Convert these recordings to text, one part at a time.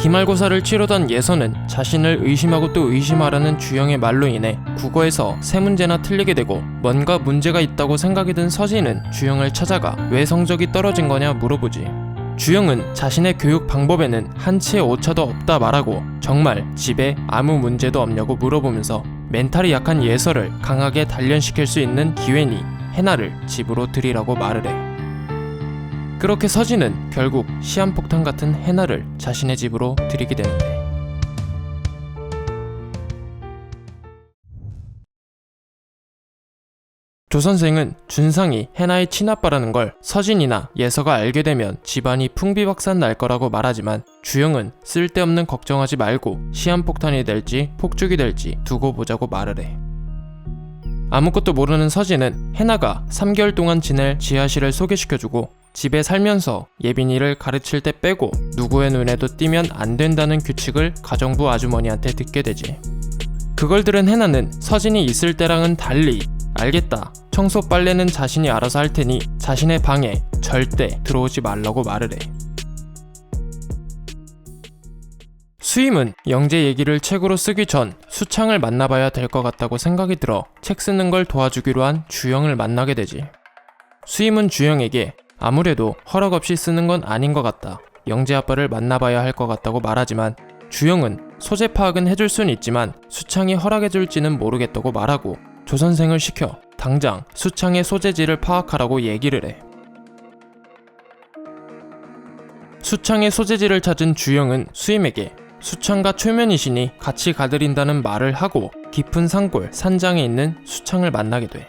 기말고사를 치르던 예서는 자신을 의심하고 또 의심하라는 주영의 말로 인해 국어에서 3문제나 틀리게 되고 뭔가 문제가 있다고 생각이 든 서진은 주영을 찾아가 왜 성적이 떨어진 거냐 물어보지. 주영은 자신의 교육 방법에는 한치의 오차도 없다 말하고 정말 집에 아무 문제도 없냐고 물어보면서 멘탈이 약한 예서를 강하게 단련시킬 수 있는 기회니 해나를 집으로 들이라고 말을 해. 그렇게 서진은 결국 시한폭탄 같은 해나를 자신의 집으로 들이게 되는데, 조선생은 준상이 해나의 친아빠라는 걸 서진이나 예서가 알게 되면 집안이 풍비박산 날 거라고 말하지만 주영은 쓸데없는 걱정하지 말고 시한폭탄이 될지 폭죽이 될지 두고 보자고 말을 해. 아무것도 모르는 서진은 해나가 3개월 동안 지낼 지하실을 소개시켜주고 집에 살면서 예빈이를 가르칠 때 빼고 누구의 눈에도 띄면 안 된다는 규칙을 가정부 아주머니한테 듣게 되지. 그걸 들은 해나는 서진이 있을 때랑은 달리 알겠다, 청소 빨래는 자신이 알아서 할 테니 자신의 방에 절대 들어오지 말라고 말을 해. 수임은 영재 얘기를 책으로 쓰기 전 수창을 만나봐야 될 것 같다고 생각이 들어 책 쓰는 걸 도와주기로 한 주영을 만나게 되지. 수임은 주영에게 아무래도 허락 없이 쓰는 건 아닌 것 같다, 영재 아빠를 만나봐야 할 것 같다고 말하지만 주영은 소재 파악은 해줄 순 있지만 수창이 허락해줄지는 모르겠다고 말하고 조선생을 시켜 당장 수창의 소재지를 파악하라고 얘기를 해. 수창의 소재지를 찾은 주영은 수임에게 수창과 초면이시니 같이 가드린다는 말을 하고 깊은 산골 산장에 있는 수창을 만나게 돼.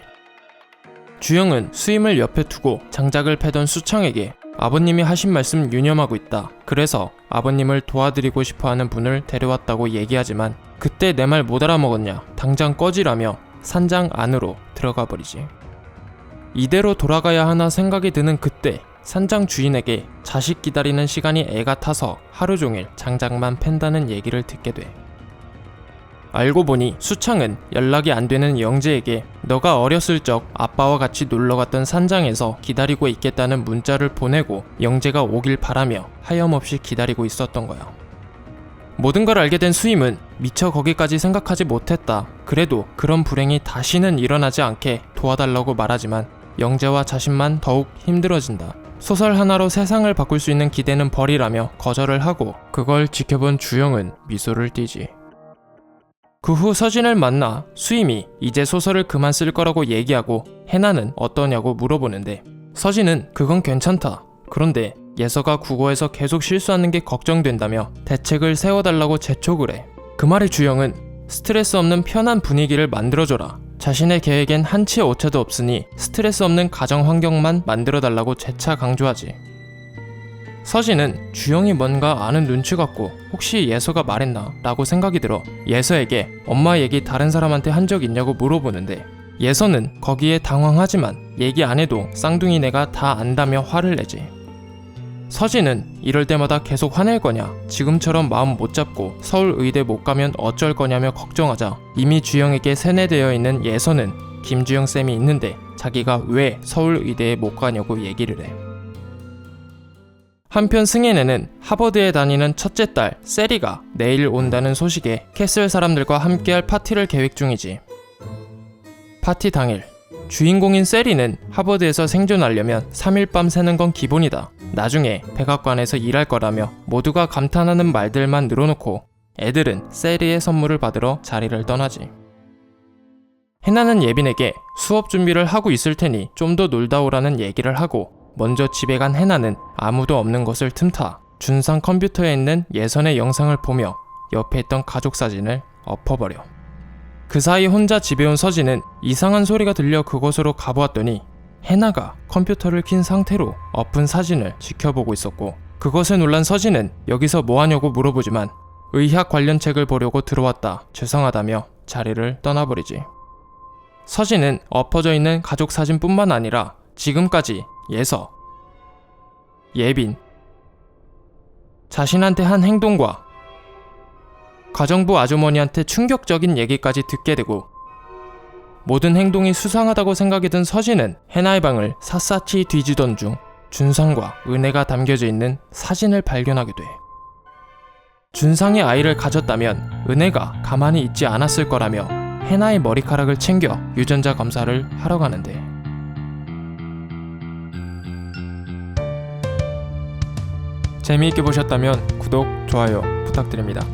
주영은 수임을 옆에 두고 장작을 패던 수창에게 아버님이 하신 말씀 유념하고 있다, 그래서 아버님을 도와드리고 싶어하는 분을 데려왔다고 얘기하지만 그때 내 말 못 알아먹었냐, 당장 꺼지라며 산장 안으로 들어가 버리지. 이대로 돌아가야 하나 생각이 드는 그때 산장 주인에게 자식 기다리는 시간이 애가 타서 하루 종일 장작만 팬다는 얘기를 듣게 돼. 알고 보니 수창은 연락이 안 되는 영재에게 너가 어렸을 적 아빠와 같이 놀러갔던 산장에서 기다리고 있겠다는 문자를 보내고 영재가 오길 바라며 하염없이 기다리고 있었던 거야. 모든 걸 알게 된 수임은 미처 거기까지 생각하지 못했다, 그래도 그런 불행이 다시는 일어나지 않게 도와달라고 말하지만 영재와 자신만 더욱 힘들어진다. 소설 하나로 세상을 바꿀 수 있는 기대는 버리라며 거절을 하고 그걸 지켜본 주영은 미소를 띠지. 그 후 서진을 만나 수임이 이제 소설을 그만 쓸 거라고 얘기하고 해나는 어떠냐고 물어보는데 서진은 그건 괜찮다, 그런데 예서가 국어에서 계속 실수하는 게 걱정된다며 대책을 세워달라고 재촉을 해. 그 말에 주영은 스트레스 없는 편한 분위기를 만들어줘라, 자신의 계획엔 한치의 오차도 없으니 스트레스 없는 가정 환경만 만들어달라고 재차 강조하지. 서진은 주영이 뭔가 아는 눈치 같고 혹시 예서가 말했나 라고 생각이 들어 예서에게 엄마 얘기 다른 사람한테 한 적 있냐고 물어보는데 예서는 거기에 당황하지만 얘기 안 해도 쌍둥이네가 다 안다며 화를 내지. 서진은 이럴 때마다 계속 화낼 거냐, 지금처럼 마음 못 잡고 서울 의대 못 가면 어쩔 거냐며 걱정하자 이미 주영에게 세뇌되어 있는 예서는 김주영 쌤이 있는데 자기가 왜 서울 의대에 못 가냐고 얘기를 해. 한편 승혜네는 하버드에 다니는 첫째 딸 세리가 내일 온다는 소식에 캐슬 사람들과 함께할 파티를 계획 중이지. 파티 당일 주인공인 세리는 하버드에서 생존하려면 3일 밤 새는 건 기본이다, 나중에 백악관에서 일할 거라며 모두가 감탄하는 말들만 늘어놓고 애들은 세리의 선물을 받으러 자리를 떠나지. 해나는 예빈에게 수업 준비를 하고 있을 테니 좀 더 놀다 오라는 얘기를 하고 먼저 집에 간 해나는 아무도 없는 것을 틈타 준상 컴퓨터에 있는 예선의 영상을 보며 옆에 있던 가족 사진을 엎어버려. 그 사이 혼자 집에 온 서진은 이상한 소리가 들려 그곳으로 가보았더니 해나가 컴퓨터를 킨 상태로 엎은 사진을 지켜보고 있었고 그것에 놀란 서진은 여기서 뭐하냐고 물어보지만 의학 관련 책을 보려고 들어왔다, 죄송하다며 자리를 떠나버리지. 서진은 엎어져 있는 가족 사진뿐만 아니라 지금까지 예서, 예빈, 자신한테 한 행동과 가정부 아주머니한테 충격적인 얘기까지 듣게 되고 모든 행동이 수상하다고 생각이 든 서진은 해나의 방을 샅샅이 뒤지던 중 준상과 은혜가 담겨져 있는 사진을 발견하게 돼. 준상이 아이를 가졌다면 은혜가 가만히 있지 않았을 거라며 해나의 머리카락을 챙겨 유전자 검사를 하러 가는데, 재미있게 보셨다면 구독, 좋아요 부탁드립니다.